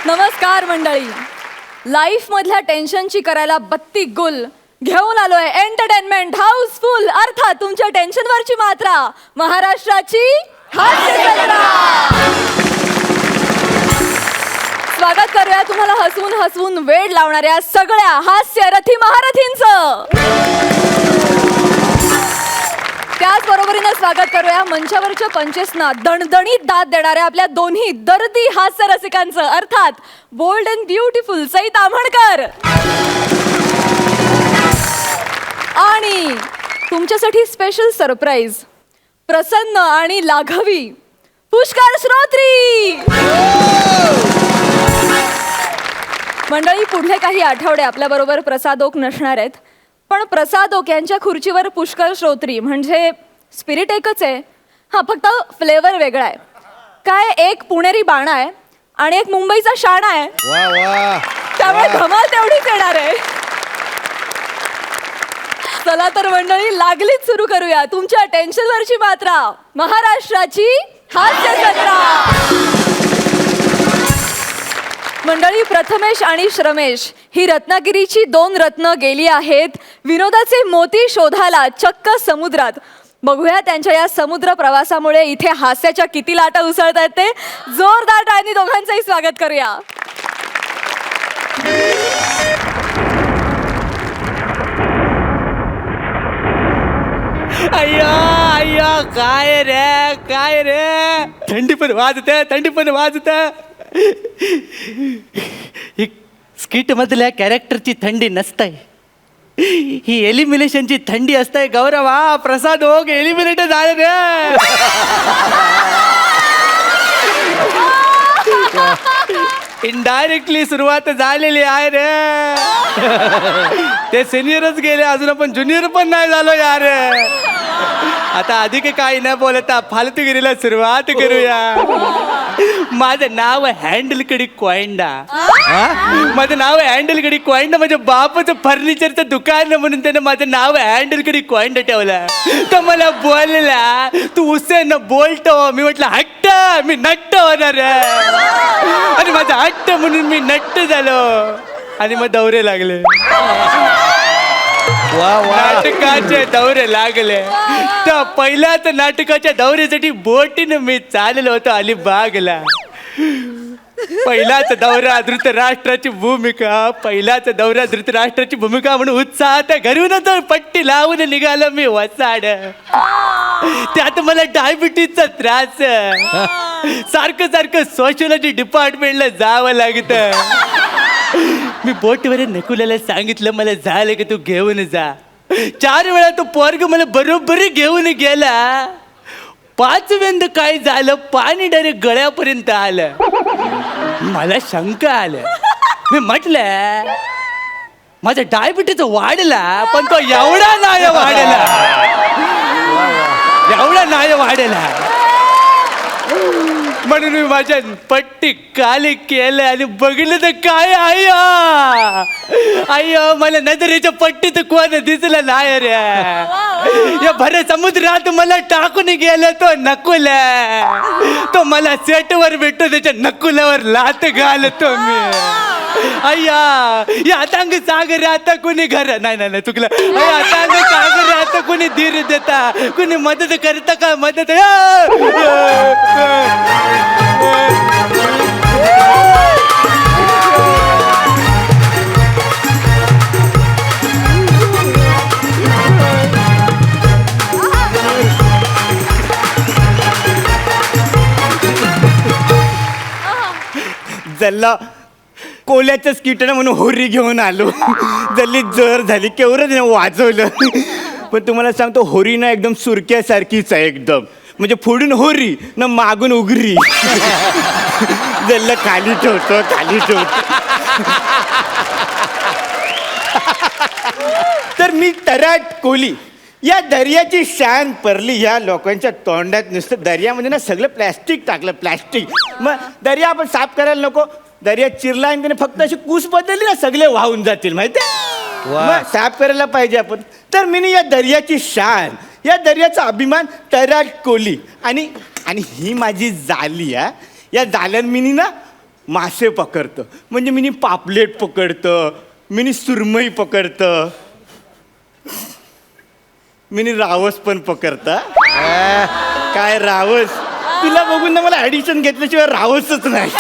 नमस्कार मंडळी. लाईफ मधल्या टेन्शनची करायला बत्ती गुल घेऊन आलोय एंटरटेनमेंट हाऊसफुल, अर्थात तुमच्या टेन्शनवरची मात्रा, महाराष्ट्राची हास्य जत्रा. स्वागत करूया तुम्हाला हसवून हसवून वेड लावणाऱ्या सगळ्या हास्यरथी महारथींचं. त्याचबरोबरीनं स्वागत करूया मंचावरच्या पंचेसना दणदणीत दाद देणाऱ्या आपल्या दोन्ही दर्दी हास्य रसिकांचं, अर्थात bold and beautiful Sai Tamhankar आणि तुमच्यासाठी स्पेशल सरप्राईज प्रसन्न आणि लाघवी पुष्कर श्रोत्री. मंडळी, पुढले काही आठवडे आपल्याबरोबर प्रसादोक नसणार आहेत, पण प्रसादोक यांच्या खुर्चीवर पुष्कर श्रोत्री म्हणजे स्पिरिट एकच आहे. हा, फक्त फ्लेवर वेगळा आहे. काय, एक पुणेरी बाणा आहे आणि एक मुंबईचा शाणा आहे. वा वा. त्यामुळे धमाल तेवढीच येणार आहे. चला तर मंडळी, लागलीच सुरू करूया तुमच्या टेन्शनवरची मात्रा, महाराष्ट्राची हास्य जत्रा. मंडळी, प्रथमेश आणि श्रमेश ही रत्नागिरीची दोन रत्न गेली आहेत विनोदाचे मोती शोधायला चक्क समुद्रात. बघूया त्यांच्या या समुद्र प्रवासामुळे इथे हास्याच्या किती लाटा उसळत आहेत ते. जोरदार टाळ्यांनी दोघांचंही स्वागत करूया. अय्या अय्या, काय रे थंडी पण वाजत. स्किट मधल्या कॅरेक्टरची थंडी नसतंय, ही एलिमिनेशनची थंडी असतंय. गौरवा, प्रसाद ओक एलिमिनेट झाले रे. इनडायरेक्टली सुरुवात झालेली आहे रे. ते सिनियरच गेले, अजून आपण ज्युनियर पण नाही झालो यार. आता अधिक काही न बोलता फालतूगिरीला सुरुवात करूया. माझं नाव हँडल कडी कोयंडा. माझं नाव हँडल कडी कोयंडा. माझ्या बापाचं फर्निचरचं दुकान म्हणून त्यानं माझं नाव हँडल कडी कोयंडा ठेवलं. तर मला बोलला, तू उसेन बोलतो. मी म्हटलं हट्ट, मी नट्ट होणार. आणि माझा हट्ट म्हणून मी नट्ट झालो आणि मग दौरे लागले. नाटकाचे दौरे लागले. तर पहिल्याच नाटकाच्या दौऱ्यासाठी बोटीनं मी चाललो होतो अलिबागला. पहिलाच दौरा धृतराष्ट्राची भूमिका, म्हणून उत्साहात घरूनच पट्टी लावून निघालो मी वसाड. त्यात मला डायबिटीजचा त्रास. सारखं सोशलॉजी डिपार्टमेंटला जावं लागतं. मी बोटवर नकुलाला सांगितलं, मला झालं की तू घेऊन जा. 4 वेळा तो पोरग मला बरोबर घेऊन गेला. 5व्यांदा काय झालं, पाणी डायरेक्ट गळ्यापर्यंत आलं. मला शंका आलं. मी म्हटलं माझा डायबिटीज वाढला, पण तो एवढा नाही वाढला. म्हणून मी माझ्या पट्टी काली केलं आणि बघितलं तर काय, अय्यो मला नजरेच्या पट्टीत कोण दिसलं नाही रे. या भर समुद्रात मला टाकून गेलं तो नकुल. तो मला सेटवर भेटतो, त्याच्या नकुलावर लात घालतो मी. अय्या, या अथांग सागरात कुणी घर नाही चुकलं. अथांग सागरात कुणी धीर देता, कुणी मदत करता का मदत. जल्ला कोल्याच्या स्किटनं म्हणून होरी घेऊन आलो. जल्ली जर झाली, केवढं वाजवलं. पण तुम्हाला सांगतो, होरी ना एकदम सुरक्यासारखीच आहे एकदम. म्हणजे पुढून होरी ना मागून उगरी. जल्ला खाली ठेवतो. तर मी तराट कोली, या दर्याची शान परली. ह्या लोकांच्या तोंडात नुसतं दर्यामध्ये ना सगळं प्लॅस्टिक टाकलं, प्लॅस्टिक. मग दर्या आपण साफ करायला नको. दर्या चिरला आणि त्याने फक्त अशी कूस बदलली ना, सगळे वाहून जातील माहिती. मग साफ करायला पाहिजे आपण. तर मी या दर्याची शान, या दर्याचा अभिमान तराट कोली. आणि ही माझी जाली. या जाल्यान मी ना मासे पकडतं. म्हणजे मी पापलेट पकडतं, मी सुरमई पकडतं, मी रावस पण पकडता. काय रावस, तुला बघून ना मला ऍडिशन घेतल्याशिवाय रावसच नाही.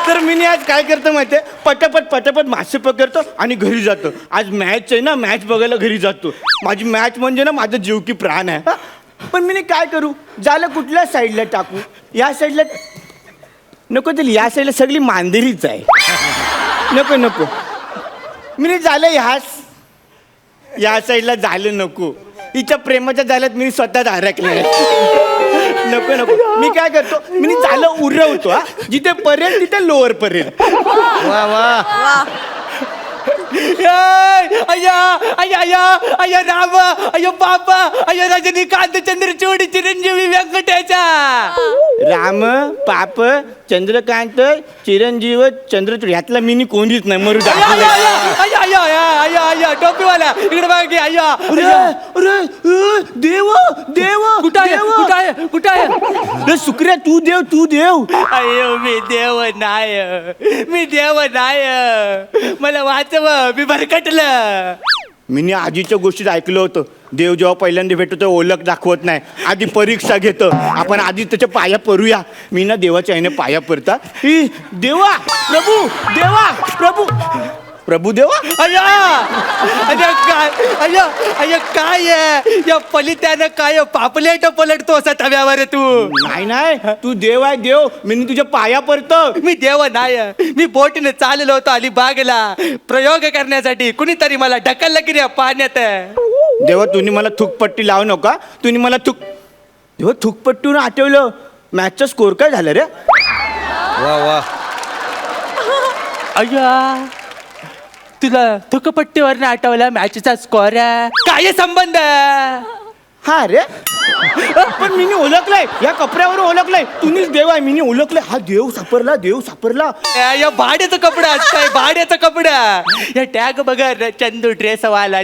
तर मी आज काय करतो माहितीये, पटापट मासे पकडतो आणि घरी जातो. आज मॅच आहे ना, मॅच बघायला घरी जातो. माझी मॅच म्हणजे ना माझा जीव की प्राण आहे. पण मी काय करू, झालं कुठल्या साईडला टाकू, या साईडला नको, तरी या साईडला सगळी मांदेरीच आहे. नको नको, मी झालं या साईडला झालं नको. हिच्या प्रेमाच्या झाल्यात मी स्वतःच हरकले. नको नको, मी काय करतो, मी झालं उरवतो. जिथे परेल तिथे लोअर परेल. वा वा. अय्या अय्या अय्या अय्या राम, अय्यो बाबा, अय्यो रजनीकांत, चंद्रचूड, चिरंजीवी व्यंकटेचा. राम, पाप, चंद्रकांत, चिरंजीव, चंद्रचूड ह्यातला मिनी कोणीच नाही. मरू अय्या अय्या अय्या अय्या अय्या अय्या टोपीवाला इकडे बघा की. अय्या देव देव कुठं आहे कुठं आहे कुठं आहे? शुक्रिया, तू देव. अय्यो मी देव नाय, मला वाचव, मी भरकटलं. मी आजीच्या गोष्टीत ऐकलं होतं, देव जेव्हा पहिल्यांदा भेटतो ओळख दाखवत नाही, आधी परीक्षा घेतं. आपण आधी त्याच्या पाया परूया. मी ना देवाच्या आईने पाया पडता. देवा प्रभू देवा. अय्या अय्या काय, अय्या अय्या काय आहे या पलित्यानं, काय पापलेट पलटतो असा तव्यावर तू. नाही, तू देव आहे देव. मी तुझ्या पाया पडतो. मी देव नाही, मी बोटीने चाललो होतो अलिबागला प्रयोग करण्यासाठी. कुणीतरी मला ढकललं की रे पाण्यात. देवा, तुम्ही मला थुकपट्टी लावू नका. तुम्ही मला देवा थुकपट्टीवरून आठवलं, मॅचचा स्कोर काय झालं रे? वा वा. अय्या तुला थुकपट्टीवर आठवला मॅचचा स्कोर काय संबंध? हा रे, पण मी ओळखलंय, या कपड्यावर ओळखलंय. तुम्हीच देव आहे. मी ओळखलंय. हा देव सापडला. या भाड्याचा कपडा असतंय, भाड्याचा कपडा. या टॅग बघा, चंदू ड्रेसवाला.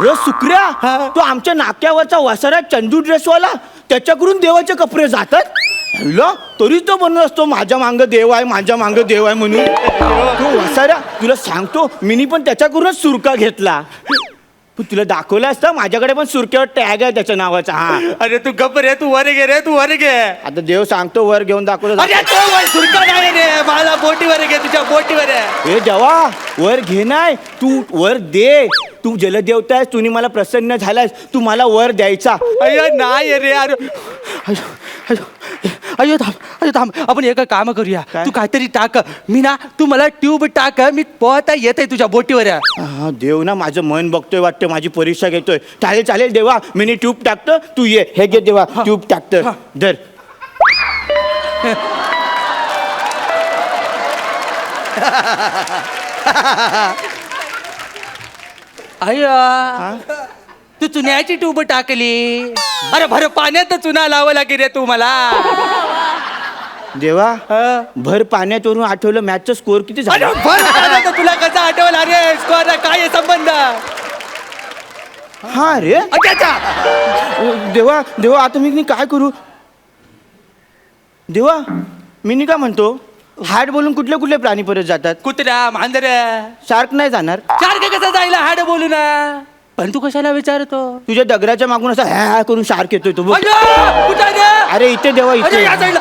रे शुक्रिया, तो आमच्या नाक्यावरचा वसारा चंदू ड्रेसवाला, त्याच्याकडून देवाचे कपडे जातात. तरीच तो बनत असतो माझ्या मांग देव आहे म्हणून. तो वसारा, तुला सांगतो, मिनी पण त्याच्याकडूनच सुरका घेतला. तू तुला दाखवलं असतं, माझ्याकडे पण सुरक्यावर टॅग आहे त्याच्या नावाचा. हा, अरे तू गप रे, तू वर घे. आता देव सांगतो वर घेऊन दाखवलं. अरे तो सुरका नाही रे, मला बोटीवर घे, तुझ्या बोटीवर. हे देवा, वर घे नाही, तू वर दे. तू जलदेवता आहेस, तुम्ही मला प्रसन्न झालास, तू मला वर द्यायचा. अय्या नाही रे. अय्यो थांब, आपण एक काम करूया. तू काहीतरी टाक, मी ना, तू मला ट्यूब टाक, मी पोहता येते तुझ्या बोटीवर. हा, देव ना माझं मन बघतोय वाटतं, माझी परीक्षा घेतोय. चालेल देवा, मी ट्यूब टाकतो, तू ये. हे घे देवा, ट्यूब टाकतो. धर. अय्या तू चुन्याची ट्यूब टाकली. अरे भर पाण्यात चुना लावा लागे रे तू मला. देवा, भर पाण्यात वरून आठवलं, मॅचचा स्कोर किती अरे झाला? भर पाण्यात तुला कसा आठवला रे स्कोर? काय आहे संबंध? हा रे, अच्छा. देवा आता मी काय करू? देवा, मी काय म्हणतो, हाड बोलून कुठले प्राणी परत जातात? कुत्रा, मांजर. शार्क नाही जाणार. सारखं कसं जायला हाड बोलू ना? पण तू कशाला विचारतो? तुझ्या दगडाच्या मागून असा ह्या करून शार्क येतोय तो. अय्यो कुठं रे? अरे इथे देवा, अरे इथे. या साईडला.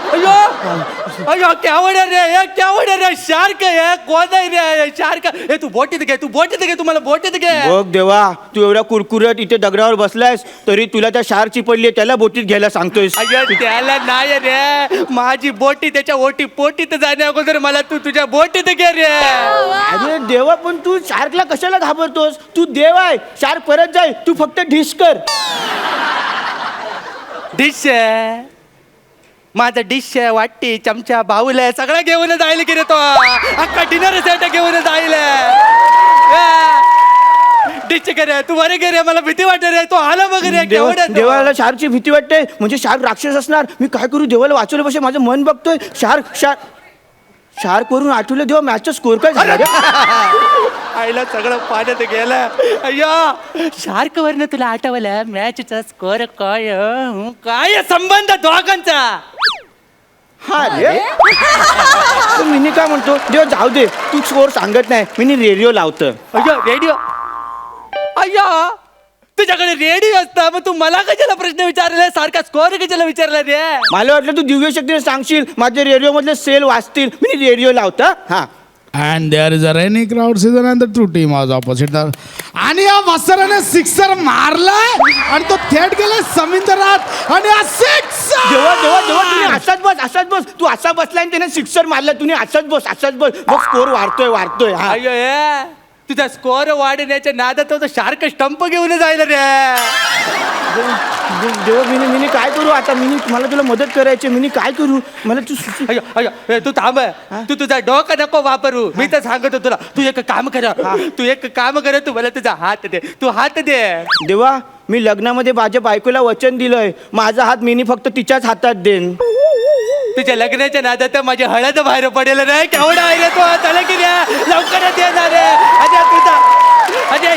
अय्यो केवढ रे शार्क आहे. कोण आहे रे शार्क? हे तू बोटीत घे, तुम्हाला बोटीत घे. बघ देवा, तू एवढा कुरकुरत इथे दगडावर बसलायस, तरी तुला त्या शार्कची पडली, त्याला बोटीत घ्यायला सांगतोयस. अय्यो त्याला नाही रे, माझी बोटी त्याच्या पोटीत जाण्या अगोदर मला तू तुझ्या बोटीत घे रे. अरे देवा, पण तू शार्कला कशाला घाबरतोस? तू देव आहे, शार्क परत जाय, तू फक्त डिश कर. डिश माझा डिश वाटी चमचा बाऊल सगळं घेऊन जाईल की रे तो. अख्खा डिनर सेट घेऊन जाईल. डिश करे तू वर गे रे, मला भीती वाटते रे. तो आला बघ रे. देवाला शार्कची भीती वाटते, म्हणजे शार्क राक्षस असणार. मी काय करू? देवाला वाचवलं पाहिजे, माझं मन बघतोय. शार्क वरून आठवलं, देवा मॅचचा स्कोर काय झाला रे? आईला सगळं पाण्यात गेलं. अय्या शार्क वरनं तुला आठवलं मॅचचा स्कोर काय? काय संबंध दोघांचा? अरे तर मिनी काय म्हणतो देवा जाऊ दे तू स्कोर सांगत नाही मिनी रेडिओ लावतं. अय्या रेडिओ अय्या तुझ्याकडे रेडिओ असता मग तू मला कशाला प्रश्न विचारला सारखा स्कोर कशाला विचारला रे. मला वाटलं तू दिव्य शक्तीने सांगशील माझे रेडिओ मधले सेल वाचतील मी रेडिओ लावता. हा And there is a rainy crowd season and the true team was opposite. आणि या वसराने सिक्सर मारलाय आणि तो थेट गेलाय समुद्रात आणि हा सिक्स. जेव्हा जेव्हा जेव्हा तुम्ही असाच बस तू असा बसलाय आणि त्याने सिक्सर मारला तुम्ही असाच बस मग स्कोर वाढतोय. हा अय्यो ये तुझा स्कोर वाढण्याच्या नादात तो शार्क स्टंप घेऊन जायला रे. देवा मिनी काय करू आता मिनी मला तुला मदत करायची मिनी काय करू मला तू अय्यो अय्यो ए, तू थांब तू तुझा डोकं नको वापरू मी तर सांगतो तुला तू एक काम कर तू मला तुझा हात दे तू हात दे. देवा मी लग्नामध्ये माझ्या बायकोला वचन दिलंय माझा हात मिनी फक्त तिच्याच हातात देईन. तुझ्या लग्नाच्या नादात माझी हळद बाहेर पडेल रे केवढा आहे रे तो चला की रे लवकरच येणार रे. अरे तुझा अरे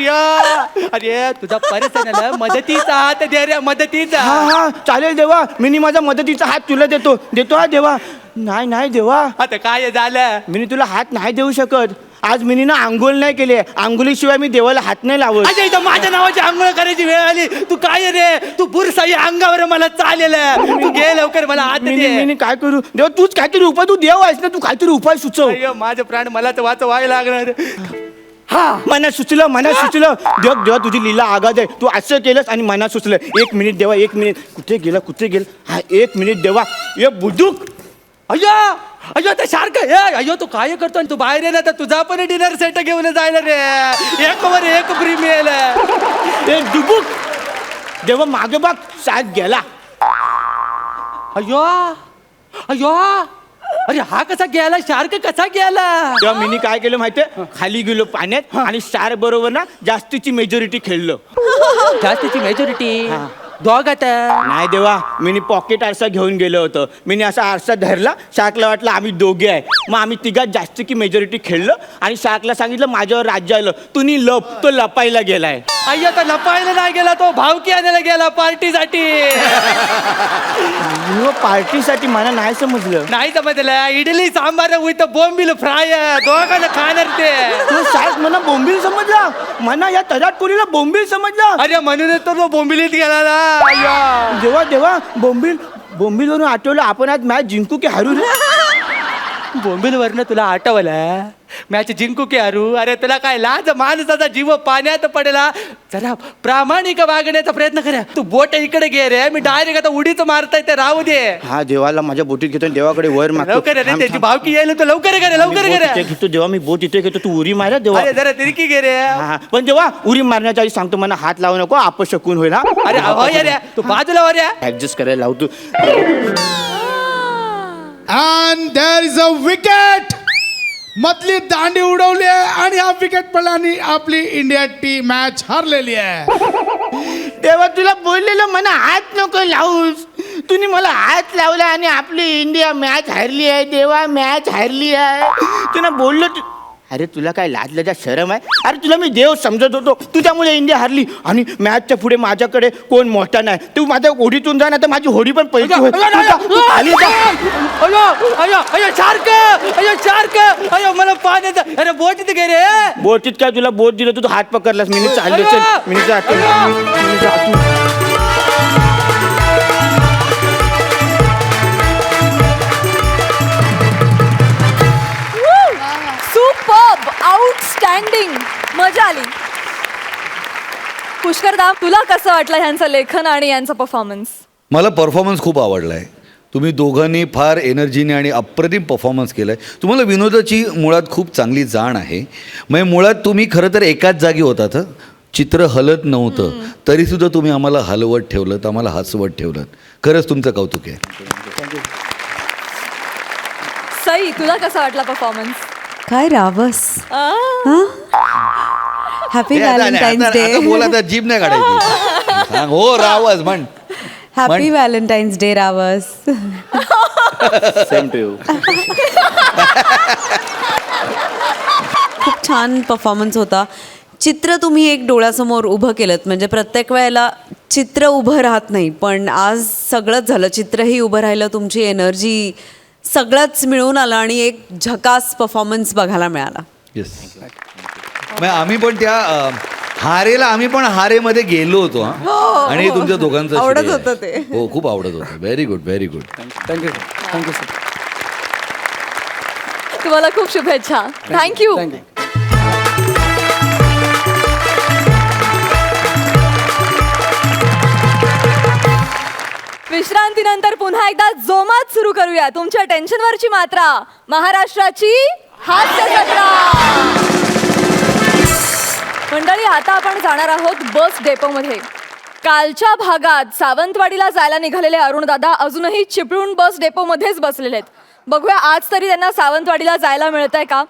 ये अरे तुझा पर्सनल मदतीचा हात दे रे मदतीचा. हा चालेल देवा मिनी माझा मदतीचा हात तुला देतो हा देवा. नाही देवा आता काय झालं मिनी तुला हात नाही देऊ शकत. आज मिनी ना आंघोळ नाही केली आंघोळीशिवाय मी देवाला हात नाही लावत. अजय इथं माझ्या नावाची आंघोळ करायची वेळ आली तू काय रे तू बुरसाई अंगावर मला चालेल तू घे लवकर मला हात दे. मिनी काय करू देवा तूच काहीतरी उपाय तू देव आहेस ना तू काहीतरी उपाय सुचव. अय्यो माझे प्राण मला तर वाचवायला लागणार. हा मनात सुचलं देवा तुझी लीला आगाद आहे तू असं केलंस आणि मनात सुचलं. 1 मिनिट देवा 1 मिनिट कुठे गेला हा 1 मिनिट देवा ये बुडूक. अय्यो ते शार्क अय्यो तू काय करतो तू बाहेर ये ना तर तुझा पण डिनर सेट घेऊन जायला रे. एक वर एक फ्री मिळेल. ए डुबुक देवा मागे बघ साथ गेला. अय्यो अरे हा कसा गेला शार्क कसा गेला. तेव्हा मिनी काय केलं माहितीये खाली गेलो पाण्यात आणि शार बरोबर ना जास्तीची मेजॉरिटी खेळलो. जास्तीची मेजॉरिटी दोघात नाही देवा मिनी पॉकेट आरसा घेऊन गेलो होतो. मिनी असा आरसा धरला शार्कला वाटलं आम्ही दोघे आहे मग आम्ही तिघात जास्तीची मेजॉरिटी खेळलो आणि शार्कला सांगितलं माझ्यावर राज्य आलं तुम्ही लप तो लपायला गेलाय. अय्या तर लपायला नाही गेला तो भावकी आणायला गेला पार्टीसाठी. पार्टीसाठी मला नाही समजलं. नाही समजलं idli sambar with bombil fry दोघांना खाणार ते. तो शार्क मला बोंबील समजला म्हणा या तराटपुरीला बोंबील समजला. अरे म्हणूनच तर तो बोंबिलीत गेला ना. देवा देवा बोंबील वरून आठवलं आपण आज मॅच जिंकू की हरू रे. बोंबील वरनं तुला आठवलं मॅच जिंकू की हरू. अरे तुला काय लाज माणसाचा जीव पाण्यात पडला जरा प्रामाणिक वागण्याचा प्रयत्न करा. तू बोट इकडे घे रे मी डायरेक्ट आता उडीच मारताय ते राहू दे. हा देवाला माझ्या बोटीत घेतो देवाकडे वर मागतो. लवकर रे त्याची भावकी यायला तू लवकर करे. घेतो देवा मी बोट इथे घेतो तू उरी मारा देवा. अरे जरा तिरकी घे रे. हा पण देवा उरी मारण्याच्या आधी सांगतो मला हात लावू नको अपशकून होईल. हा अरे होय रे तू बाजूला वर या. ऍडजस्ट करायला लावतो. And there is a wicket. मधली दांडी उडवली आहे आणि हा विकेट पडला आणि आपली इंडिया टीम मॅच हरलेली आहे. तेव्हा तुला बोललेलं मला हात नको लावूस तुम्ही मला हात लावला आणि आपली इंडिया मॅच हारली आहे. देवा मॅच हारली आहे तुला बोललो. अरे तुला काय लाज लजा शरम आहे. अरे तुला मी देव समजत होतो तू त्यामुळे इंडिया हारली आणि मॅचच्या पुढे माझ्याकडे कोण मोठा नाही. तू माझ्या होडीतून जा ना तर माझी होडी पण पैकी होईल. तू खाली जा. अयो शार्क अयो मला पाण्याचा. अरे बोटीत घे रे. बोटीत काय तुला बोट दिलं तू हात पकडलास मी चाललो. चल मी जातो. सुपर्ब आउटस्टँडिंग मजा आली. पुष्करदा तुला कसं वाटलं ह्यांचं लेखन आणि यांचा परफॉर्मन्स. मला परफॉर्मन्स खूप आवडला आहे. तुम्ही दोघांनी फार एनर्जीने आणि अप्रतिम परफॉर्मन्स केला आहे. तुम्हाला विनोदाची मुळात खूप चांगली जाण आहे. म्हणजे मुळात तुम्ही खरं तर एकाच जागी होतात. चित्र हलत नव्हतं तरीसुद्धा तुम्ही आम्हाला हलवत ठेवलं आम्हाला हसवत ठेवलं. खरंच तुमचं कौतुक आहे. सई तुला कसा वाटला परफॉर्मन्स. काय रावस. Happy Valentine's day. बोला तर जीभ नाही काढायची. सांग हो रावस म्हण. हॅपी व्हॅलेंटाईन्स डे रावस. Same to you. खूप छान परफॉर्मन्स होता. चित्र तुम्ही एक डोळ्यासमोर उभं केलं, म्हणजे प्रत्येक वेळेला चित्र उभं राहत नाही, पण आज सगळंच झालं. चित्रही उभं राहिलं, तुमची एनर्जी सगळंच मिळून आलं आणि एक झकास परफॉर्मन्स बघायला मिळाला. येस. आम्ही पण त्या हारेला आम्ही पण हारेमध्ये गेलो होतो हा. आणि हे तुमच्या दोघांचं आवडत श्रेय आहे. होतं ते. हो, खूप आवडत होतं. Very good, very good. Thank you thank you sir. तुम्हाला खूप शुभेच्छा. थँक्यू. थँक्यू. विश्रांतीनंतर पुन्हा एकदा जोमात सुरू करूया तुमच्या टेन्शनवरची मात्रा, महाराष्ट्राची हास्य जत्रा. मंडळी, आता आपण जाणार आहोत बस डेपोमध्ये. कालच्या भागात सावंतवाडीला जायला निघालेले अरुणदादा अजूनही चिपळूण बस डेपोमध्येच बसलेले आहेत. बघूया आज तरी त्यांना सावंतवाडीला जायला मिळतंय का.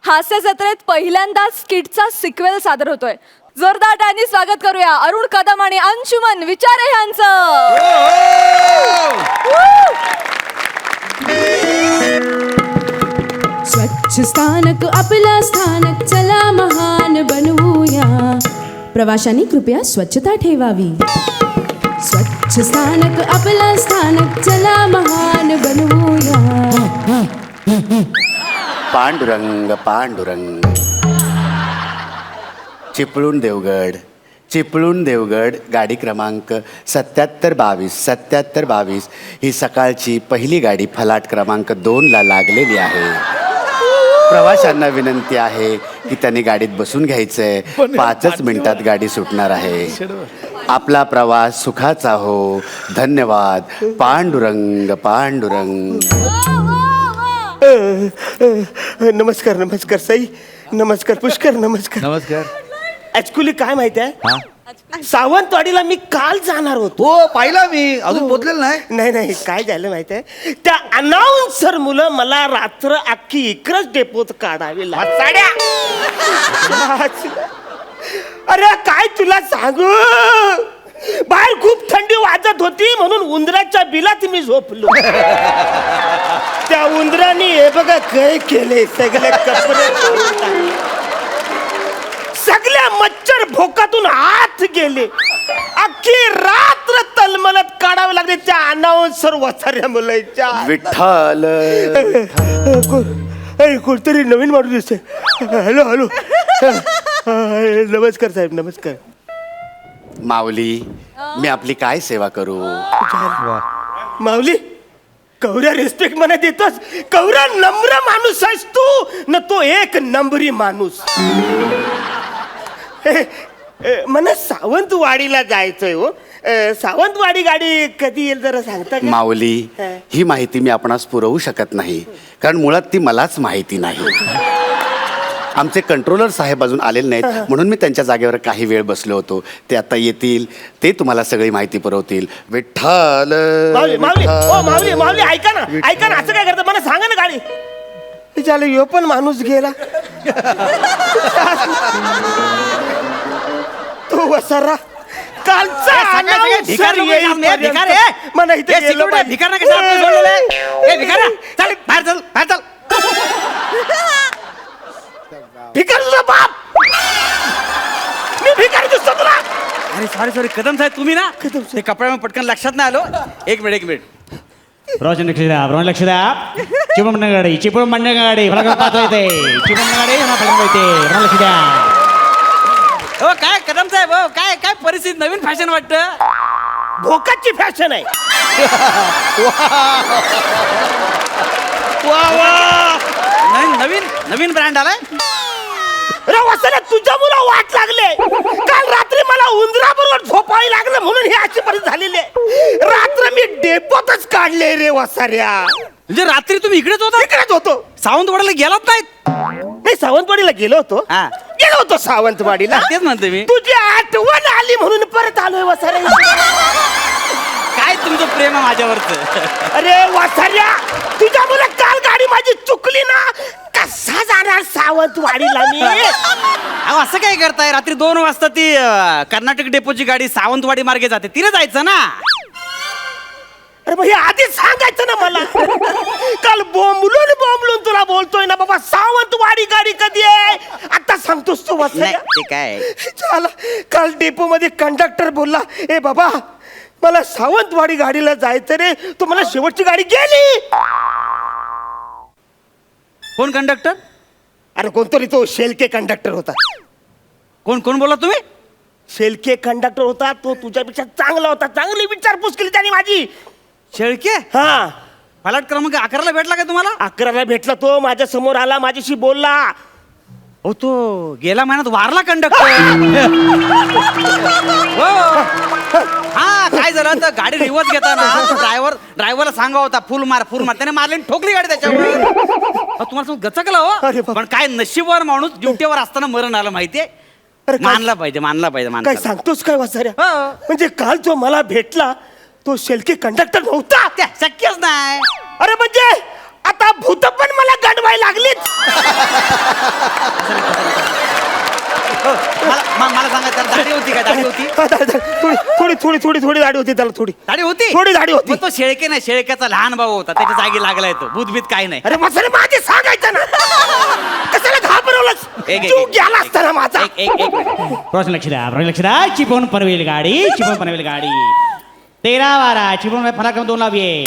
हास्य जत्रेत पहिल्यांदा स्किटचा सिक्वेल सादर होतोय. जोरदार टाळ्यांनी स्वागत करूया अरुण कदम आणि अंशुमन विचारे यांचं. स्वच्छ स्थानक आपलं स्थानक, चला महान बनवूया. प्रवाशांनी कृपया स्वच्छता ठेवावी. स्वच्छ स्थानक आपलं स्थानक, चला महान बनवूया. पांडुरंग पांडुरंग. चिपळूण देवगड, चिपळूण देवगड गाडी क्रमांक 7722 7722 ही सकाळची पहिली गाडी फलाट क्रमांक 2ला लागलेली आहे. प्रवाशांना विनंती आहे की त्यांनी गाडीत बसून घ्यायचंय. 5च मिनिटात गाडी सुटणार आहे. आपला प्रवास सुखाचा हो. धन्यवाद. पांडुरंग पांडुरंग. नमस्कार नमस्कार साई. नमस्कार पुष्कर. नमस्कार. नमस्कार. ऍक्च्युली काय माहिती आहे, सावंतवाडीला मी काल जाणार होतो. हो, पाहिला मी. अजून पोचलेलं नाही. नाही नाही, काय झालं माहिती आहे, त्या अनाउन्सर मुलं मला रात्र अख्खी इकडच डेपोत काढावी साड्या. अरे काय तुला सांगू, बाहेर खूप थंडी वाजत होती म्हणून उंदराच्या बिलात मी झोपलो. त्या उंदराने हे बघा काय केले, सगळे कपडे काढून टाकले. सगळ्या मच्छर भोकातून आत गेले. अख्खी रात्र तलमलत काढावे लागले त्या अनाउन्सर वसाऱ्या मुलांच्या. विठ्ठल. कोणतरी नवीन माणूस दिसते. Hello hello. नमस्कार साहेब. नमस्कार. माऊली, मी आपली काय सेवा करू. माऊली, कवऱ्या रिस्पेक्ट मला देतोस. कवऱ्या नम्र माणूस आहेस तू न, तो एक नंबरी माणूस. मला सावंतवाडीला जायचंय हो. सावंतवाडी गाडी कधी येईल जरा सांगता का. माऊली, ही माहिती मी आपणास पुरवू शकत नाही, कारण मुळात ती मलाच माहिती नाही. आमचे कंट्रोलर साहेब अजून आलेले नाहीत, म्हणून मी त्यांच्या जागेवर काही वेळ बसलो होतो. ते आता येतील, ते तुम्हाला सगळी माहिती पुरवतील. विठ्ठल. माऊली माऊली ओ माऊली माऊली, ऐका ना ऐका ना, असं काय करतं मला सांगा ना. गाडी झालं, यो पण माणूस गेला. तो वसारा कालचा announcer येईपर्यंत मला इथे गेलं पाहिजे. भिकार तुझा बाप. मी भिकारी दिसतो तुला. अरे सॉरी सॉरी कदम साहेब, तुम्ही ना ते कपड्यामध्ये पटकन लक्षात नाही आलो. एक मिनिट. रोशन लक्ष द्या, रोहन लक्ष द्या. चिपळूण मंडळ गाडी, चिपळूण मंडळ गाडी मला पाहता येते. चिपळूण गाडी मला पाहता येते. रोहन लक्ष द्या. हो काय कदम साहेब, हो काय काय परिस्थिती, नवीन फॅशन वाटतं. भोकाची फॅशन आहे. नवीन ब्रँड आलाय. अरे वसाला, तुझ्या मुला वाट लागले. काल रात्री मला उंदराबरोबर झोपावी लागलं म्हणून ही अशी परिस्थिती झालेली आहे. रात्र मी डेपोतच काढले रे वसाऱ्या. म्हणजे रात्री तुम्ही इकडेच होता. इकडेच होतो. सावंतवाडीला गेलात नाहीत. नाही, सावंतवाडीला गेलो होतो. हा. गेलो होतो सावंतवाडीला. तेच म्हणते मी. तुझी आठवण आली म्हणून परत आलोय वसाऱ्या. काय तुमचं प्रेम आहे माझ्यावरच. अरे वासाऱ्या, तुझ्या मुलं काल गाडी माझी चुकली ना, कसा जाणार सावंतवाडीला मी. अहो असं काय करताय, रात्री 2 वाजता ती कर्नाटक डेपोची गाडी सावंतवाडी मार्गे जाते, तिला जायचं ना. अरे भाई आधीच सांगायचं ना मला. काल बोंबलून तुला बोलतोय ना बाबा, सावंतवाडी गाडी कधी आहे आता सांगतोस तू. नाही, ते काय झाला काल डेपो मध्ये कंडक्टर बोलला, ए बाबा मला सावंतवाडी गाडीला जायचं रे. तो मला शेवटची गाडी गेली. कोण कंडक्टर? अरे कोणतरी तो शेलके कंडक्टर होता. कोण कोण बोला तुम्ही? शेलके कंडक्टर होता तो, तुझ्यापेक्षा चांगला होता. चांगली विचारपूस केली त्याने माझी. शेळके? हा, फलाट क्रमांक 11ला भेटला का तुम्हाला? 11ला भेटला तो, माझ्या समोर आला, माझ्याशी बोलला. हो, तो गेल्या महिन्यात वारला कंडक्टर. हो. हा, काय झालं तर गाडी रिवर्स घेताना ड्रायव्हरला सांगा होता फुल मार त्याने मारली आणि ठोकली गाडी त्याच्यावर. अहो, तुम्हाला समोर गचकला अरे हो. बाप. पण काय नशीबवर माणूस ड्युटीवर असताना मरण आलं माहितीये. अरे काय- मानला पाहिजे काय माणसाला. सांगतोस काय वासाऱ्या? हो. म्हणजे काल जो मला भेटला तो शेलके कंडक्टर नव्हता. त्या शक्यच नाही. अरे म्हणजे आता भूत पण मला गडवाय लागलीत. मला सांगा त्याला दाढी होती काय? दाढी होती? थोडी दाढी होती त्याला. दाढी होती? थोडी दाढी होती. मग तो शेळके नाही, शेळक्याचा लहान भाऊ होता, त्याच्या जागी लागलाय तो. भूतभीत काय नाही. अरे मसाले माझे सांगायचं ना. कशाला घाबरवलंस? तू गेला असता ना माझा. एक मिनिट. रोशन लक्ष द्या. चिपळूण पनवेल गाडी 13-12 चिपळूण फलाट क्रमांक 2 लाविये.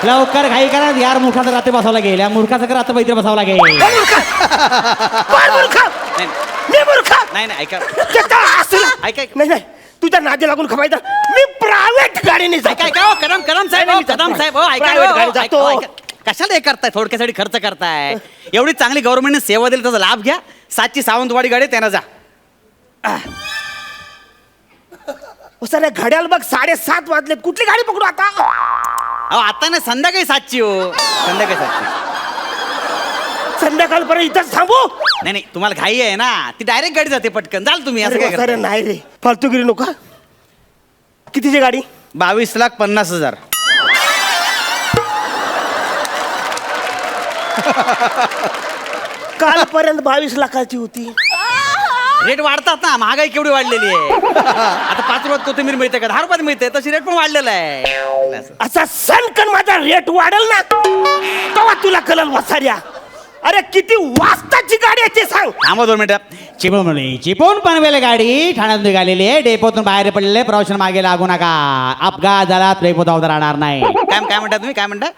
लवकर घाई करा यार, मूर्खाचं रात्री बसावं लागेल. या मूर्खाचं रात्र इथे बसावं लागेल. कोण मूर्ख? नाही. मी मूर्ख? नाही ऐका त्याचा असला. ऐका. नाही तुझ्या नादी लागून खवायचा. मी प्रायव्हेट गाडीने ऐका हो, कदम साहेब हो, ऐका Private हो, गाडी ऐका, जातो. ऐका. कशाला हे करताय? थोडक्यासाठी खर्च करताय. एवढी चांगली गव्हर्नमेंटने सेवा दिली, त्याचा लाभ घ्या. 7ची सावंतवाडी गाडी त्यांना जा. सर घड्याल बघ 7:30 वाजलेत. कुठली गाडी पकडू आता? अहो, आता नाही, संध्याकाळी 7ची हो. संध्याकाळी 7ची. संध्याकाळपर्यंत इथंच थांबू? नाही तुम्हाला घाई आहे ना, ती डायरेक्ट गाडी जाते पटकन. जाल तुम्ही. असं काय अरे करताय? नाही रे, फालतूगिरी नका. कितीची गाडी? 22,50,000. कालपर्यंत 22 लाखाची होती. रेट वाढतात ना, महागाई केवढी वाढलेली आहे. आता 5 रुपयात कोथिंबीर मिळते का? 10 रुपयात मिळते. तशी रेट पण वाढलेला आहे. असा सणकन माझा रेट वाढेल ना तेव्हा तुला कळल वसाऱ्या. अरे किती वाजताची गाडी आहे ते सांग. थांबा 2 मिनिटं. चिपळूण पनवेल गाडी ठाण्यात निघालेली आहे. डेपोतून बाहेर पडलेले प्रवाशांना मागे लागू नका. अपघात झाला डेपो धावता राहणार नाही. काय म्हणता तुम्ही? काय म्हणता?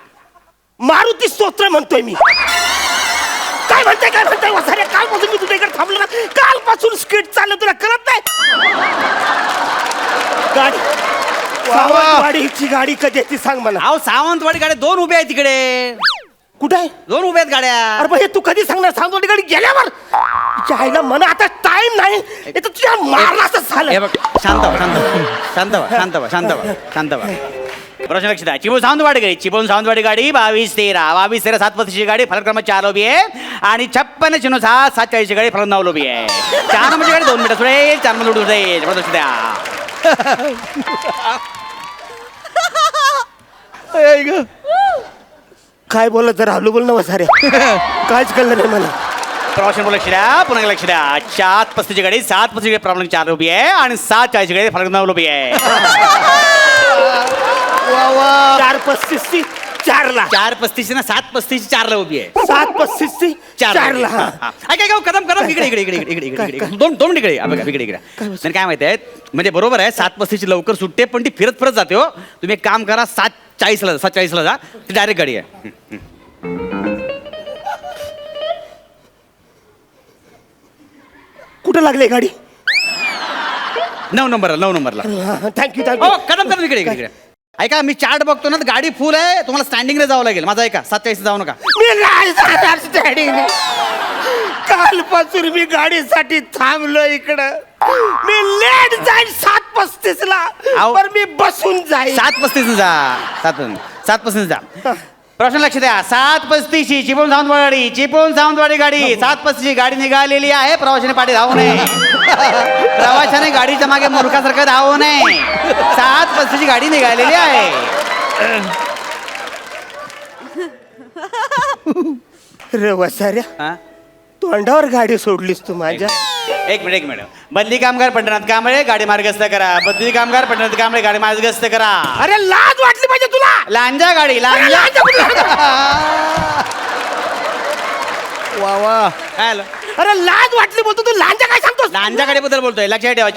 मारुती स्तोत्र म्हणतोय मी. काय म्हणताय वसाऱ्या? कालपासून मी तुझ्या इकडे थांबलो ना. कालपासून स्किट चाललं, तुला कळत नाही? गाडी सावंतवाडीची गाडी कधी आहे ती सांग मला. अहो, सावंतवाडी गाड्या 2 उभ्या आहेत तिकडे. कुठे आहे? 2 उभ्या आहेत गाड्या. अरे भाई तू कधी सांगणार? सावंतवाडी गाडी गेल्यावर. तुझ्या आईला म्हणा आता टाइम नाही. हे तर तुझ्या मारला असं हे झालं. बघ, शांत व्हा. प्रश्न लक्ष द्या. चिपळूण सावंतवाडी गाडी 22-13 7:35ची गाडी फलक क्रमांक 4 उभी आहे. आणि 56-06 7:40ची गाडी फलक 9 उभी आहे. 4 नंबरची गाडी 2 मिनिटं सुटेल. 4 नंबर उठून जाईल. लक्ष द्या. काय बोललं जरा हलू बोल ना वसाऱ्या. कायच कळलं नाही मला. प्रवाशांना लक्ष द्या. पुन्हा एकदा लक्ष द्या. 7:35ची गाडी 7:35ची गाडी फलक 4 उभी आहे. आणि 7:40ची गाडी फलक 9 उभी आहे. 4:35 4ला 4:35 ना 7:35 4ला उभी आहे. 7:35 4ला. ऐका कदम इकडे 2 मिनिट इकडे. नाही काय माहिती आहे, म्हणजे बरोबर आहे 7:35 लवकर सुटते, पण ती फिरत जाते हो. तुम्ही एक काम करा, 7:40ला जा. ती डायरेक्ट गाडी आहे. कुठं लागली गाडी? 9 नंबरला. थँक्यू हो, कदम इकडे. ऐका, मी चार्ट बघतो ना, गाडी फुल आहे. तुम्हाला स्टँडिंगला जावं लागेल. माझा ऐका, 7:40 जाऊ नका. मी नाही जाणार स्टँडिंग. कालपासून मी गाडीसाठी थांबलो इकडं. मी लेट जाईल 7:35ला. आहो. पण मी बसून जाईल. 7:35 जा. 7:35 जा. प्रश्न लक्ष द्या. 7:35 चिपळूण सावंतवाडी गाडी 7:35 गाडी निघालेली आहे. प्रवाशाने पाठी धावू नये. प्रवाशाने गाडीच्या मागे मूर्खासारखं धावू नये. 7:35 गाडी निघालेली आहे. रे वसाऱ्या, हा? तोंडावर गाडी सोडलीस तू माझ्या. एक मिनिट बदली कामगार पंढरनाथ कांबळे गाडी मार्गस्थ करा. बदली कामगार पंढरनाथ कांबळे गाडी मार्गस्थ करा. अरे लाज वाटली पाहिजे तुला. लांजा गाडी लांजा. वा वा. काय आलं? अरे लाज वाटली बोलतो तू लांजा काय सांगतोस. लांजा गाडीबद्दल बोलतोय. लक्षात ठेवा.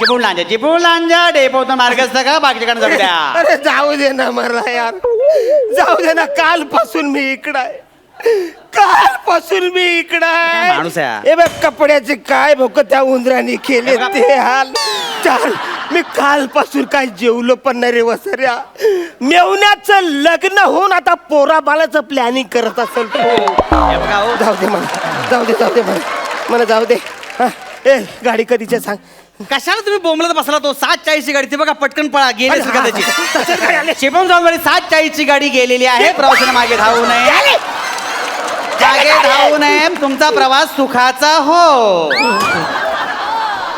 चिपळूण लांजा डेपोतून मार्गस्थ करा. बाकीच्याकडे जाऊ द्या. अरे जाऊ दे ना मला यार, जाऊ दे ना. कालपासून मी इकडं आहे, कालपासून मी इकडं काय माणूस आहे? आहे. हे बघ कपड्याचे काय भोक त्या उंदराने केले ते हाल. चाल मी कालपासून काय जेवलो पण नाही रे वसऱ्या. मेवण्याचं लग्न होऊन आता पोरा बाळाचं प्लॅनिंग करत असेल तो. हे बघा हो. जाऊ दे मला, जाऊ दे मला जाऊ दे. हा, ए गाडी कधीचे सांग. कशाला तुम्ही बोंबलत बसला तो? 7:40 गाडी. ते बघा पटकन पळा. गेली अरे, असेल कदाचित. तसंच काय आले? चिपळूण जाऊन 7:40 गाडी गेलेली आहे. प्रवाशाने मागे धावू नये. मागे धावू नये. तुमचा प्रवास सुखाचा हो.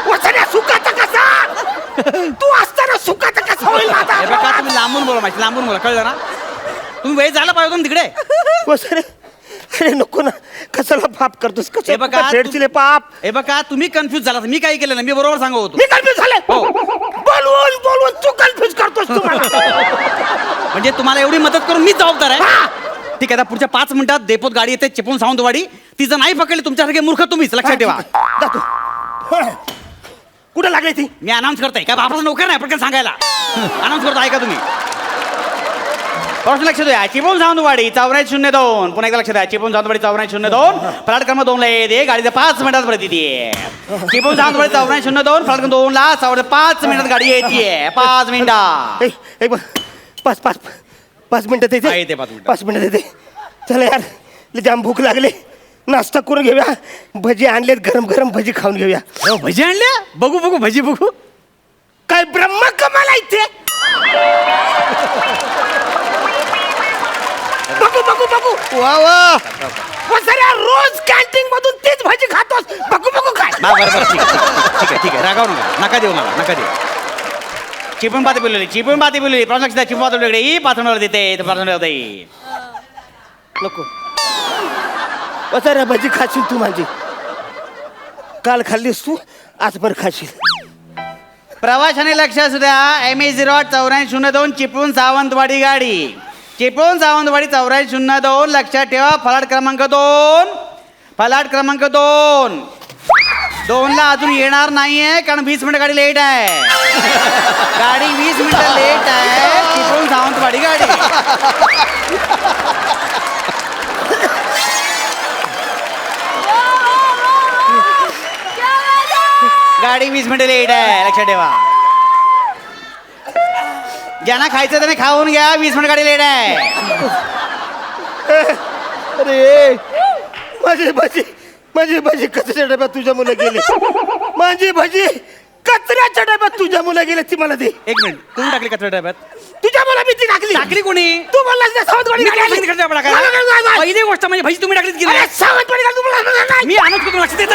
वसऱ्या सुखाचा कसा तू असताना सुखाचा कसा होईल माझा? हे बघा तुम्ही लांबून बोला. माहिती लांबून बोला. कळलं ना? तुम्ही वेळ झाला पाहिजे होता ना तिकडे. वसरे अरे नको ना, कशाला पाप करतोस? हे कसं बघा फेडचिले पाप. हे बघा तुम्ही कन्फ्युज झाला. मी काय केलं ना, मी बरोबर सांगत होतो. मी कन्फ्युज झाले. हो. बोलवून तू कन्फ्युज करतोस तुम्हाला. म्हणजे तुम्हाला एवढी मदत करून मी जबाबदार आहे. ठीक आहे. आता पुढच्या 5 मिनिटात डेपोत गाडी येते चिपळूण सावंतवाडी. ती जर नाही पकडली तुमच्यासारखे मूर्ख तुम्हीच. लक्षात ठेवा. जातो. कुठे लागली ती? मी अनाऊन्स करतोय. काय बापाचा नोकर नाही पटकन सांगायला. अनाऊन्स करतो. ऐका तुम्ही. प्रश्न लक्षात द्या. चिपळूण सावंतवाडी 8402. पुन्हा एकदा लक्षात द्या. चिपळूण सावंतवाडी 8402. फ्लॅट क्रमांक 2 ला येते. गाडीचा 5 मिनिटात प्रती आहे. चिपळूण सावंतवाडी 8402. फ्लॅट क्रमांक 2 ला 5 मिनिटात गाडी येते. 5 मिनिटात. एक पाच मिनिटात हा, येते 5 मिनिटात. 5 मिनिटात येते. चला यार, लय जाम भूक लागली. नाश्ता करून घेऊया. भजी आणलेत, गरम गरम भजी खाऊन घेऊया. हो, भजी आणल्या. बघू भजी बघू. काय ब्रह्म कमाला इथे. बघू वा वा. वसऱ्या रोज कॅन्टीन मधून तीच भाजी खातोस. बघू काय. बरं ठीक आहे. रागावू नका देऊ मला. नका देऊ. चिपळूण पाती बोललेली. प्रश्न लक्षात द्या. चिपळूण पाती बोललेली 5 मिनिटावर देते. 5 मिनिटावर देईल. नको वसऱ्या, भजी खाशील तू माझी. काल खाल्लीस तू, आज पण खाशील. प्रवाशाने लक्ष असू द्या. MH 8402 चिपळूण सावंतवाडी गाडी. चिपळूण सावंतवाडी 8402. लक्षात ठेवा. फलाट क्रमांक 2 2ला अजून येणार नाहीये, कारण 20 मिनिटं गाडी लेट आहे. गाडी 20 मिनिटं लेट आहे. चिपळूण सावंतवाडी गाडी. गाडी 20 मिनिटं लेट आहे. लक्षात ठेवा. ज्यांना खायचं त्याने खाऊन घ्या. 20 मिनिट गाडी लेट आहे. अरे माझी भजी कचऱ्याच्या डब्यात तुझ्या मुलं गेली. माझी भजी कचऱ्याच्या डब्यात तुझ्या मुलं गेले. ती मला दे. 1 मिनिट. कोणी टाकली कचरा डब्यात? तुझ्या मुलं मी ती टाकली कोणी? तू बोललास ना सावंतवाडी मी गाडी काय आली. सांगितलं कचरा टाकायला? नाही, नाही, नाही. पहिली गोष्ट म्हणजे भाजी तुम्ही टाकलीत की अरे नाही? सावंतवाडी गाडी तुम्हाला नाही. मी आणत होतो. लक्ष देत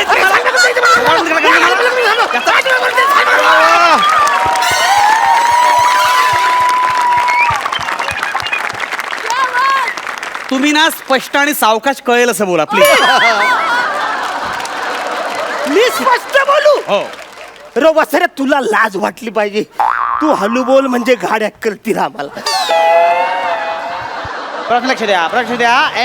तुम्ही ना स्पष्ट आणि सावकाश कळेल असं बोला प्लीज. मी स्पष्ट बोलू. हो. रो वसऱ्या, तुला लाज वाटली पाहिजे. तू हलू बोल म्हणजे गाड्या करतील आम्हाला. प्रश्न लक्ष द्या.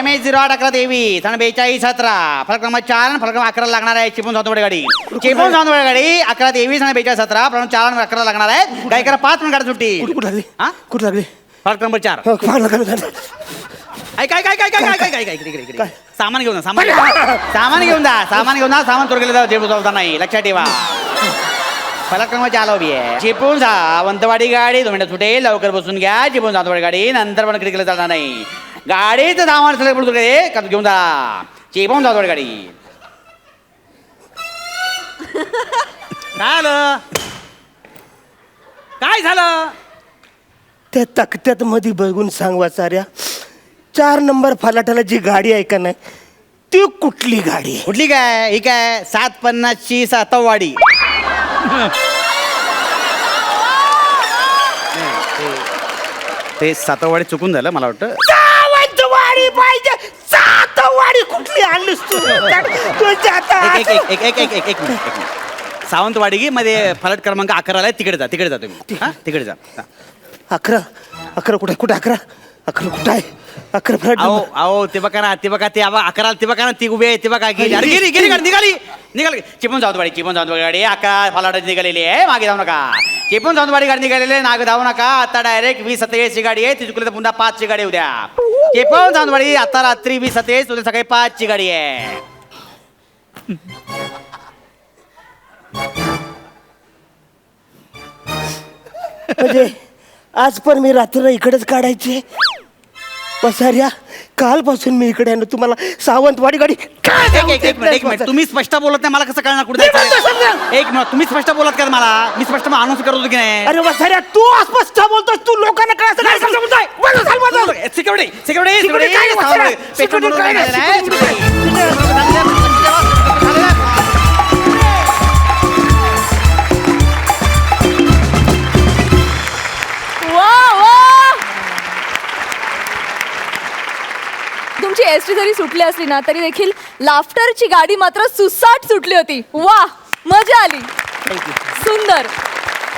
MH 0811 आणि 4217. फलक क्रमांक 4 आणि फलक क्रमांक 11 लागणार आहे. चिपळूण सावंतवाडी गाडी. चिपळूण सावंतवाडी गाडी 1123 आणि 4217. फलक 4 आणि 11 लागणार आहे. काय करा 5 मिनिट गाडी सुट्टी. कुठे लागली? हा? कुठे लागली? फलक क्रमांक 4. हो, लागली. काय सामान घेऊन जा. सामान चोर गेले जाऊ. जेबू जाऊ नाही. लक्षात ठेवा. फलक क्रमांक 4 उभी आहे. चिपळूण सावंतवाडी गाडी 2 मिनिटं सुटेल. लवकर बसून घ्या. चिपळूण सावंतवाडी गाडी नंतर पण खिडकीला चालणार नाही. गाडीचं सामान सगळं घेऊन जा. चिपळूण सावंतवाडी गाडी. काय झालं? त्या तक्त्यात मध्ये बघून सांग वाचाऱ्या. 4 नंबर फलाटाला जी गाडी आहे का नाही, ती कुठली गाडी आहे? कुठली काय? ही काय 750ची सातववाडी. ते सातववाडी चुकून झालं मला वाटतं. सावंतवाडी पाहिजे. सातवाडी कुठली आणलीस तू? तुझ्या आता एक मिनिट. सावंतवाडी मध्ये फलाट क्रमांक 11 आहे, तिकडे जा तुम्ही. हा, तिकडे जा. हा. 11 कुठे 11 कुठे आहे 11 फ्लॅट अहो ते बघा ना, ते 11 ते बघा ना, ती उभी आहे, ते बघा गेली. अरे गेली गाडी, निघाली. चिपळूण सावंतवाडी गाडी 11 फलाटाची निघालेली आहे, मागे धावू नका. चिपळूण सावंतवाडी गाडी निघालेली आहे, मागे धावू नका. आता डायरेक्ट 20:47 ची गाडी आहे, ती चुकली तर पुन्हा 5 ची गाडी उद्या. चिपळूण सावंतवाडी आता रात्री 20:47, उद्या सकाळी 5 ची गाडी आहे. म्हणजे आज पण मी रात्र इकडेच काढायची पसाऱ्या. कालपासून मी इकडे आहे ना, तुम्हाला सावंतवाडी गाडी एक मिनिट तुम्ही स्पष्ट बोलत नाही, मला कसं कळणार कुठे जायचं? एक मिनिट तुम्ही स्पष्ट बोलत का मला? मी स्पष्ट अनाऊन्स करत होतो की नाही? अरे वसाऱ्या, तू अस्पष्ट बोलतोस, तू लोकांना काय असं काय समजताय? तुमची एसटी जरी सुटली असली ना, तरी देखील लाफ्टरची गाडी मात्र सुसाट सुटली होती. वा, मजा आली. सुंदर.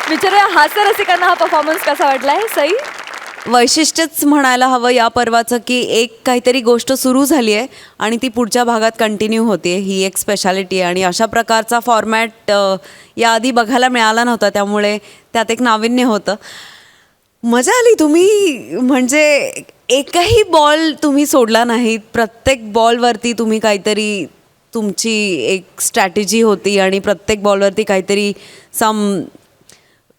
विचारूया हास्य रसिकांना हा परफॉर्मन्स कसा वाटलाय. सई, वैशिष्ट्यच म्हणायला हवं या पर्वाचं की एक काहीतरी गोष्ट सुरू झाली आहे आणि ती पुढच्या भागात कंटिन्यू होते. ही एक स्पेशालिटी आहे आणि अशा प्रकारचा फॉर्मॅट याआधी बघायला मिळाला नव्हता, त्यामुळे त्यात एक नाविन्य होतं. मजा आली. तुम्ही म्हणजे एकही बॉल तुम्ही सोडला नाहीत. प्रत्येक बॉलवरती तुम्ही काहीतरी तुमची एक स्ट्रॅटेजी होती आणि प्रत्येक बॉलवरती काहीतरी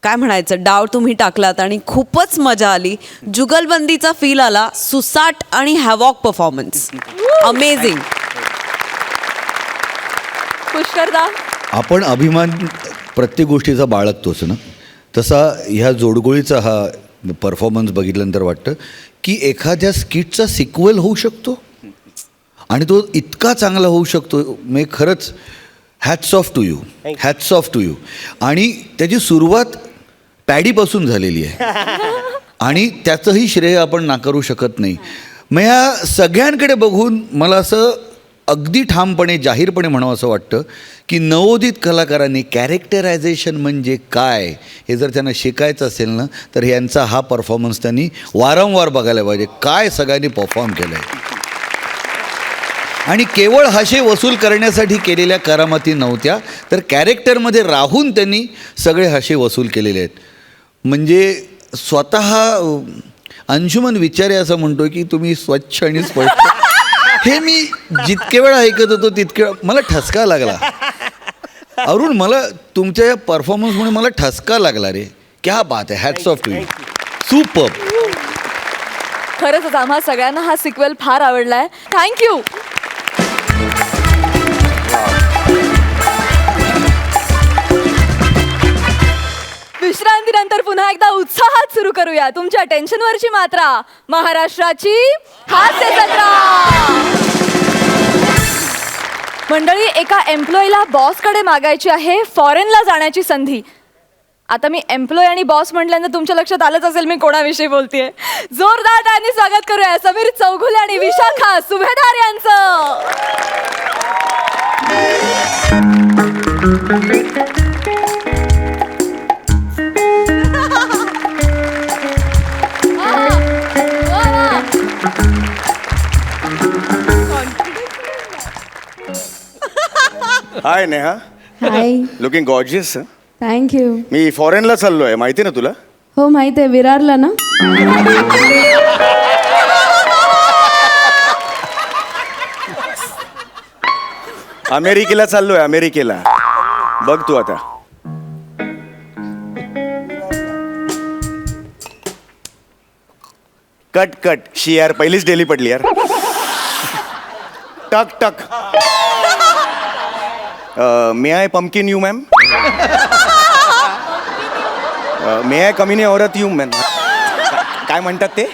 काय म्हणायचं डाव तुम्ही टाकलात आणि खूपच मजा आली. जुगलबंदीचा फील आला. सुसाट आणि हॅवॉक परफॉर्मन्स अमेझिंग. पुष्करदा, आपण अभिमान प्रत्येक गोष्टीचा बाळगतोच ना, तसा ह्या जोडगोळीचा हा परफॉर्मन्स बघितल्यानंतर वाटतं की एखाद्या स्किटचा सिक्वल होऊ शकतो आणि तो इतका चांगला होऊ शकतो. म्हणजे खरंच हॅट्स ऑफ टू यू. आणि त्याची सुरुवात पॅडीपासून झालेली आहे आणि त्याचंही श्रेय आपण नाकारू शकत नाही. मग या सगळ्यांकडे बघून मला असं अगदी ठामपणे जाहीरपणे म्हणावं असं वाटतं की नवोदित कलाकारांनी कॅरेक्टरायझेशन म्हणजे काय हे जर त्यांना शिकायचं असेल ना, तर यांचा हा परफॉर्मन्स त्यांनी वारंवार बघायला पाहिजे. काय सगळ्यांनी परफॉर्म केलं आहे आणि केवळ हशे वसूल करण्यासाठी केलेल्या करामती नव्हत्या, तर कॅरेक्टरमध्ये राहून त्यांनी सगळे हशे वसूल केलेले आहेत. म्हणजे स्वतः अंशुमन विचारे असं म्हणतो की तुम्ही स्वच्छ आणि स्पष्ट. हे मी जितके वेळा ऐकत होतो तितके मला ठसका लागला. अरुण, मला तुमच्या या परफॉर्मन्समुळे मला ठसका लागला रे. क्या बात आहे. Hats off to you. Super. खरंच आम्हा सगळ्यांना हा सिक्वेल फार आवडलाय. थँक्यू. विश्रांतीनंतर पुन्हा एकदा उत्साहात सुरू करूया तुमच्या टेन्शनवरची मात्रा, महाराष्ट्राची हास्य जत्रा. मंडळी, एका एम्प्लॉईला बॉसकडे मागायची आहे फॉरेनला जाण्याची संधी. आता मी एम्प्लॉय आणि बॉस म्हटल्यानंतर तुमच्या लक्षात आलंच असेल मी कोणाविषयी बोलतेय. जोरदार टाळ्यांनी स्वागत करूया समीर चौघुले आणि विशाखा सुभेदार यांचं. Hi Neha. Hi. Looking gorgeous. Thank you. मी फॉरेनला चाललोय, माहिती ना तुला? हो माहिती आहे, विरारला ना. अमेरिकेला चाललोय, अमेरिकेला. बघ तू आता. कट कट शी यार, पहिलीच डेली पडली यार. टक टक. May I pumpkin you ma'am? May I कमी नाही औरत यू मॅम? काय म्हणतात ते?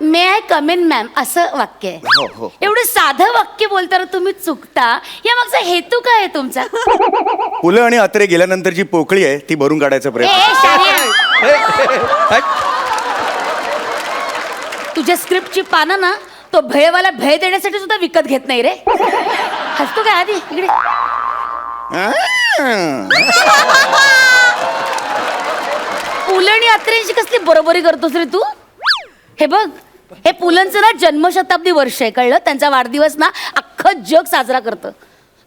May I come in ma'am असं वाक्य आहे. हो हो. एवढं साधं वाक्य बोलताना तुम्ही चुकता. या मागचा हेतू काय आहे तुमचा? पुलं आणि अत्रे गेल्यानंतर जी पोकळी आहे ती भरून काढायचा प्रयत्न. तुझ्या स्क्रिप्टची पानं ना तो भयवाला भय देण्यासाठी सुद्धा विकत घेत नाही रे. हसतो काय आधी इकडे? पु ल आणि अत्रेंची कसली बरोबरी करतोस रे तू? हे बघ, हे पुलंचं ना जन्मशताब्दी वर्ष आहे, कळलं? त्यांचा वाढदिवस ना अख्खं जग साजरा करतं.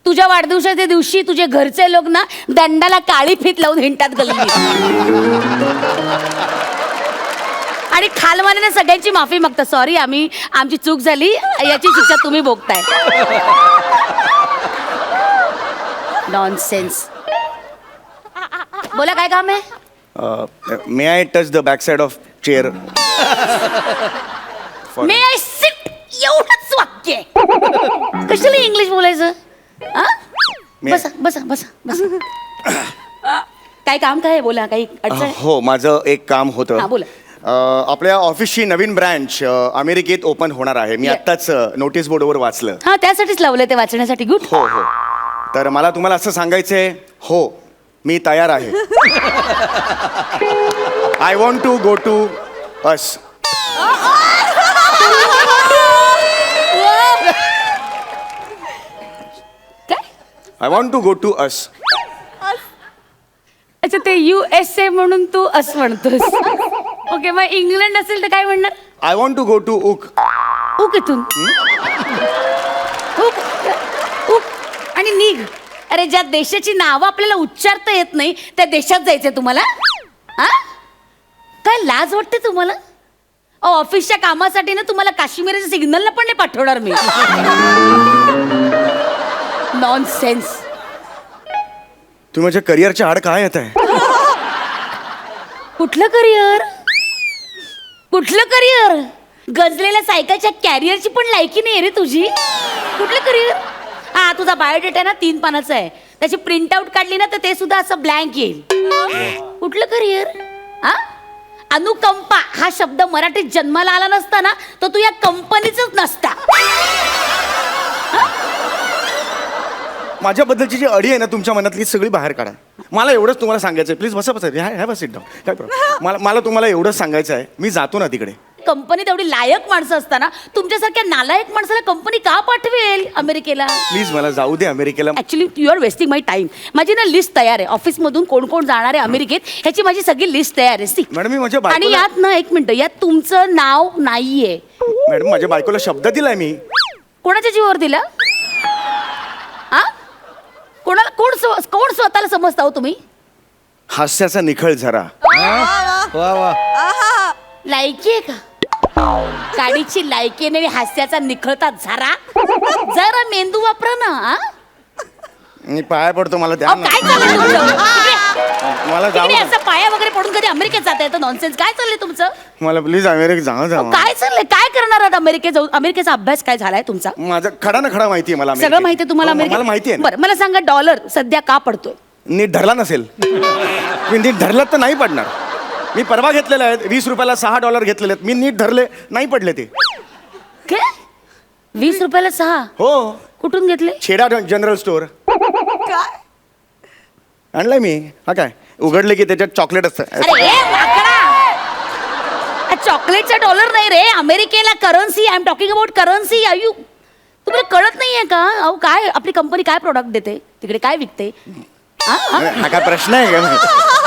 तुझ्या वाढदिवसाच्या दिवशी तुझे घरचे लोक ना दंडाला काळी फीत लावून हिंडतात गल्ली. आणि खालमानेने सगळ्यांची माफी मागतात. सॉरी, आमची चूक झाली, याची शिक्षा तुम्ही भोगताय. नॉनसेन्स. बोला, काय काम आहे? May I touch the back side of chair? May I sit, एवढंच वाक्य आहे. कशाला इंग्लिश बोलायचं? आ? बसा बसा बसा बसा. काय काम काय आहे? बोला, काही अडचण आहे? हो, माझं एक काम हा, होतं. बोला. आपल्या ऑफिसची नवीन ब्रँच अमेरिकेत ओपन होणार आहे. मी आत्ताच नोटीस बोर्डवर वाचलं. हा, त्यासाठीच लावलंय ते वाचण्यासाठी. गुड. हो हो. तर मला तुम्हाला असं सांगायचंय, हो मी तयार आहे. I want to go to US. काय? I want to go to US. अच्छा, ते USA म्हणून तू असं म्हणतोस. ओके, मग इंग्लंड असेल तर काय म्हणणार? I want to go to उक. उक इथून. उक उक आणि निघ. अरे, ज्या देशाची नावं आपल्याला उच्चारता येत नाही त्या देशात जायचंय तुम्हाला? हा, काय लाज वाटते तुम्हाला? ऑफिसच्या कामासाठी ना तुम्हाला काश्मीरच्या सिग्नलला पण नाही पाठवणार मी. नॉनसेन्स. तुम्ही माझ्या करिअरच्या आड काय येत आहे? कुठलं करिअर? कुठलं करिअर? गजलेल्या सायकलच्या कॅरियरची पण लायकी नाही रे तुझी. कुठलं करिअर? हा, तुझा बायोडेटा ना 3 पानाचा आहे. त्याची प्रिंट आउट काढली ना तर ते सुद्धा असं ब्लँक येईल. कुठलं करिअर? हा, अनुकंपा हा शब्द मराठीत जन्माला आला नसता ना तर तू या कंपनीचंच नसता. माझ्याबद्दलची जी अडी आहे ना तुमच्या मनातली सगळी बाहेर काढा. मला एवढंच तुम्हाला सांगायचं आहे. प्लीज बसा बसा. Have a sit down. काय प्रॉब्लेम? मला तुम्हाला एवढंच सांगायचं आहे, मी जातो ना तिकडे. कंपनीत एवढी लायक माणसं असताना तुमच्यासारख्या नालायक माणसाला कंपनी का पाठवेल अमेरिकेला? प्लीज मला जाऊ दे अमेरिकेला. Actually you are wasting my time. माझी ना लिस्ट तयार आहे. ऑफिसमधून कोण कोण जाणार आहे अमेरिकेत ह्याची माझी सगळी लिस्ट तयार आहे. सी मॅडम, मी माझ्या आणि बायकोला यात ना, एक मिनिट, यात तुमचं नाव नाहीये. मॅडम, माझ्या बायकोला शब्द दिलाय मी. कोणाच्या जीवावर दिला? हा, कोणाला? कोण स्वतःला समजता हो तुम्ही? हास्याचा निखळ झरा. वा वा. लायकी आहे का? गाडीची लायकी नाही, हास्याचा निखळता झरा. जरा मेंदू वापरा ना. हा? मी पाया पडतो, मला द्या अहो, ना. काय चाललंय तुमचं? मला जाऊ तिकडे द्या. असं पाया वगैरे पडून कधी अमेरिकेत जाता येतं? नॉनसेन्स. काय चाललंय तुमचं? मला प्लीज अमेरिकेत जाऊ द्या. काय चाललंय? काय करणार आहात अमेरिकेत जाऊन? अमेरिकेचा अभ्यास काय झालाय तुमचा? माझा खडा ना खडा माहिती आहे मला. सगळं माहिती आहे तुम्हाला? हो, मला माहिती आहे ना. बरं, मला सांगा, डॉलर सध्या का पडतोय? नीट धरला नसेल. मी नीट धरला तर नाही पडणार. मी परवा घेतलेले आहेत, 20 रुपयाला $6 घेतलेले आहेत. मी नीट धरले नाही पडले ते. काय? 20 रुपयाला 6? हो, कुठून घेतले? छेडा जनरल स्टोअर. आणलाय मी. हा काय, उघडले की त्याच्यात चॉकलेट असतं. अरे ए, माकडा! चॉकलेटचा डॉलर नाही रे, अमेरिकेला currency. I am talking about currency. Are you, तुम्हाला कळत नाहीये का? अहो, काय आपली कंपनी काय प्रोडक्ट देते तिकडे, काय विकते? हा काय प्रश्न आहे का?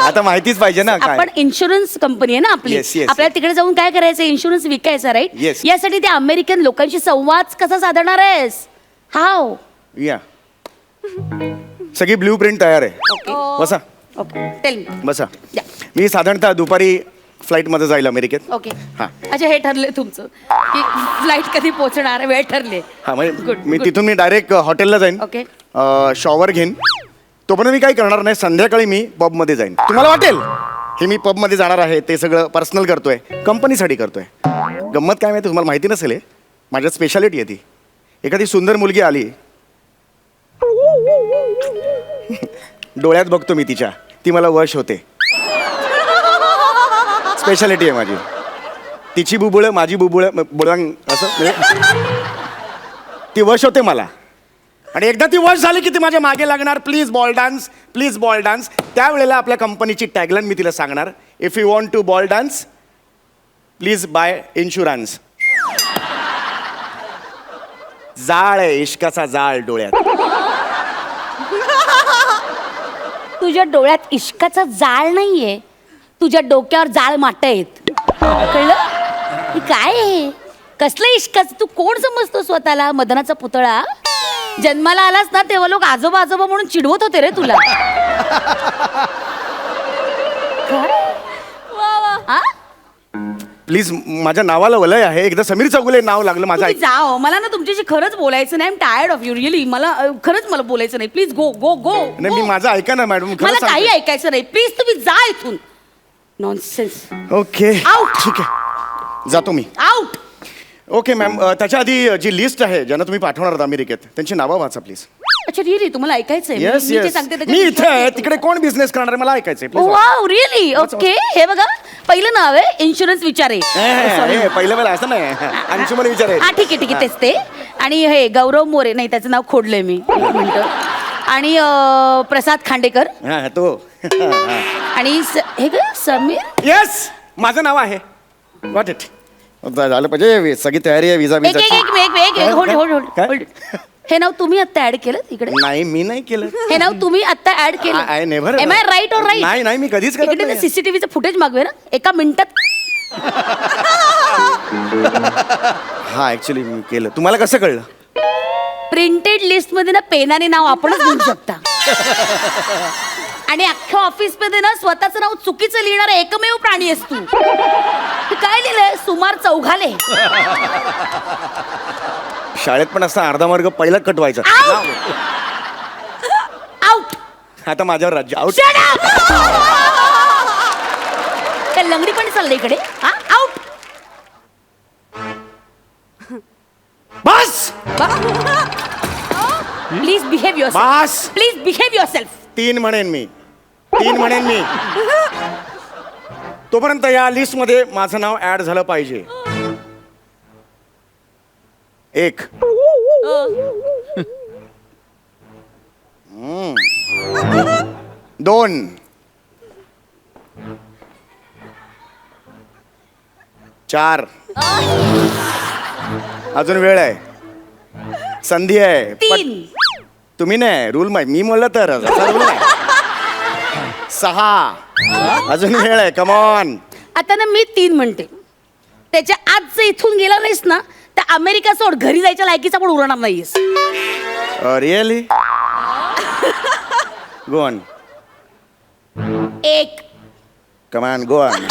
आता माहितीच पाहिजे ना काय. आपण इन्शुरन्स कंपनी आहे ना आपली. Yes, yes, आपल्याला तिकडे जाऊन काय करायचं? इन्शुरन्स विकायचा, राईट? Yes. यासाठी त्या अमेरिकन लोकांशी संवाद कसा साधणार आहेस? हाव? या सगळी ब्ल्यू प्रिंट तयार आहे. बसा ओके, टेल मी. बसा. या. मी साधारणतः दुपारी फ्लाईटमध्ये जाईल अमेरिकेत. ओके. हा. अच्छा, हे ठरले तुमचं की फ्लाईट कधी पोहोचणार, वेळ ठरले. हा, म्हणजे Good, मी good. तिथून मी डायरेक्ट हॉटेलला जाईन. ओके. शॉवर घेईन. तोपर्यंत मी काही करणार नाही. संध्याकाळी मी पबमध्ये जाईन. तुम्हाला वाटेल की मी पबमध्ये जाणार आहे, ते सगळं पर्सनल करतोय, कंपनीसाठी करतोय. गंमत काय माहिती तुम्हाला माहिती नसेल, माझ्या स्पेशालिटी आहे ती. एखादी सुंदर मुलगी आली, डोळ्यात बघतो मी तिच्या, ती मला वश होते. स्पेशालिटी आहे माझी. तिची बुबुळ माझी बुबुळ बुळंग असं म्हणजे ती वश होते मला. आणि एकदा ती वश झाली की ती माझ्या मागे लागणार. Please ball dance, please ball dance. त्यावेळेला आपल्या कंपनीची टॅगलाईन मी तिला सांगणार, if you want to ball dance please buy insurance. जाळ आहे, इश्काचा जाळ डोळ्यात. तुझ्या डोळ्यात इश्काचा जाळ नाहीये, तुझ्या डोक्यावर जाळ माट आहेत. कळलं? हे काय आहे? कसलं इश्काचं? तू कोण समजतो स्वतःला? मदनाचा पुतळा? जन्माला आलास ना तेव्हा लोक आजोबा आजोबा म्हणून चिडवत होते रे तुला. आ? प्लीज माझ्या नावाला वलय आहे. एकदा समीर चौगुले नाव लागलं माझं. तुम्ही जाओ, मला ना तुमच्याशी खरंच बोलायचं नाही. Tired of you really. मला खरंच मला बोलायचं नाही. प्लीज गो गो गो. नाही, मी माझं ऐका ना मॅडम. मला काही ऐकायचं नाही. प्लीज तुम्ही जा इथून. नॉनसेन्स. Okay Out. ठीक आहे, जातो मी. आउट. ओके मॅम, त्याच्या आधी जी लिस्ट आहे ज्यांना तुम्ही पाठवणार आहात अमेरिकेत, त्यांची नावं वाचा प्लीज. अच्छा रिअली तुम्हाला ऐकायचंय? येस मी जे येस, सांगते मी इथे आहे. तिकडे कोण बिझनेस करणार आहे मला ऐकायचंय प्लीज. Wow really? ओके. हे बघा, पहिलं नाव आहे इन्शुरन्स विचारे. पहिलं वेळा असं नाही. अंशुमन विचारे. हा ठीक आहे ठीक आहे, तेच ते. आणि हे गौरव मोरे, नाही त्याचं नाव खोडलंय मी, एक मिनिटं. आणि प्रसाद खांडेकर. हा तो. आणि हे काय समीर? येस, माझं नाव आहे. वॉट इट झालं पाहिजे. सगळी तयारी आहे. विजा एक एक एक एक एक होल्ड होल्ड काय? होल्ड. हे नाव तुम्ही आता ऍड केलं इकडे? नाही, मी नाही केलं. हे नाव तुम्ही आता ऍड केलं? I never. Am I right or right? नाही नाही, मी कधीच करत इकडे नाही. सीसीटीव्हीचं फुटेज मागवे ना, एका मिनिटात. हा ऍक्च्युली मी केलं. तुम्हाला कसं कळलं? प्रिंटेड लिस्ट मध्ये ना पेनाने नाव आपणच लिहू शकता. आणि अख्ख्या ऑफिस मध्ये ना स्वतःचं नाव चुकीचं लिहिणारा एकमेव प्राणी असतो. तू काय लिहिलंय? सुमार चौघाले. शाळेत पण असा अर्धा मार्ग पहिला कट व्हायचा. आउट. आता माझ्यावर राज्य. आउट. काय लंगडी पण चाललंय इकडे? हा out. Bus please behave your bus. Please behave your self. 3 म्हणेन मी. 3 म्हणेन मी. तोपर्यंत या लिस्ट मध्ये माझं नाव ऍड झालं पाहिजे. 1 2 4 अजून वेळ आहे, संधी आहे. 3 तुम्ही नाही, रूल माहिती. मी म्हणलं तर असा रूल नाही. 6 अजून वेळ आहे. कमॉन. आता ना मी 3 म्हणते. त्याच्या आज जर इथून गेला नाहीस ना तर अमेरिका सोड, घरी जायच्या लायकीचा पण उरणार नाहीयेस. Really? Go on. 1 come on go on.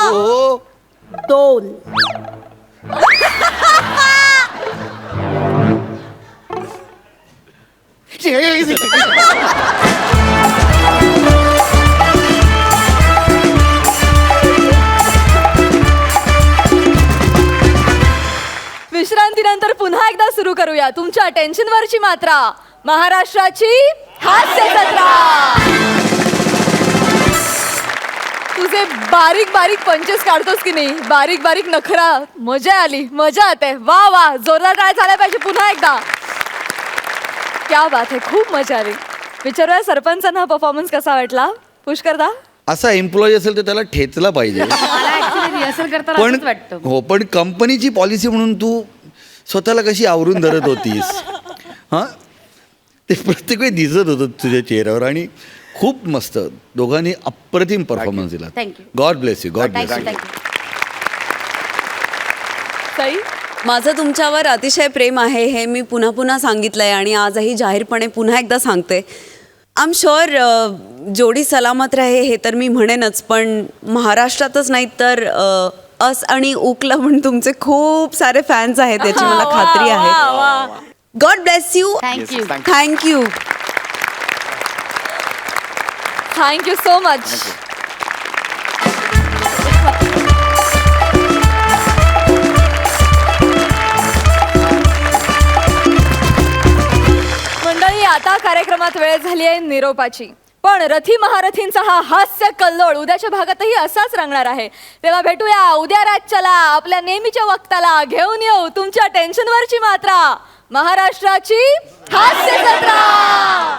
हो 2 विश्रांतीनंतर पुन्हा एकदा सुरू करूया तुमच्या टेन्शनवरची मात्रा, महाराष्ट्राची हास्य जत्रा. तुझे बारीक बारीक पंचेस काढतोस की नाही, बारीक बारीक नखरा. मजा आली, मजा आते. वा वा, जोरदार काय झाल्या पाहिजे पुन्हा एकदा. क्या बात आहे, खूप मजा आली. विचारूया सरपंचांना हा परफॉर्मन्स कसा वाटला. पुष्करदा, असा एम्प्लॉई असेल तर त्याला ठेचला पाहिजे. मला ऍक्च्युली रिहर्सल करताना पण असंच वाटतं. हो, पण कंपनीची पॉलिसी म्हणून तू स्वतःला कशी आवरून धरत होतीस. हां, ते प्रत्येक वेळी दिसत होतं तुझ्या चेहऱ्यावर. आणि खूप मस्त, दोघांनी अप्रतिम परफॉर्मन्स दिला. Thank you. God bless you. God bless thank you you. Thank you. Sai, माझं तुमच्यावर अतिशय प्रेम आहे हे मी पुन्हा पुन्हा सांगितलं आहे आणि आजही जाहीरपणे पुन्हा एकदा सांगते. आय एम शुअर जोडी सलामत राहे हे तर मी म्हणेनच, पण महाराष्ट्रातच नाही तर अस आणि उकला पण तुमचे खूप सारे फॅन्स आहेत याची मला खात्री आहे. God bless you. Thank you. Thank you. Thank you so much. मंडळी, आता कार्यक्रमात वेळ झाली आहे निरोपाची. पण रथी महारथींचा हा हास्य कल्लोळ उद्याच्या भागातही असाच रंगणार आहे. तेव्हा भेटूया उद्या रातच्याला आपल्या नेहमीच्या वक्ताला. घेऊन येऊ तुमच्या टेन्शनवरची मात्रा, महाराष्ट्राची हास्य जत्रा.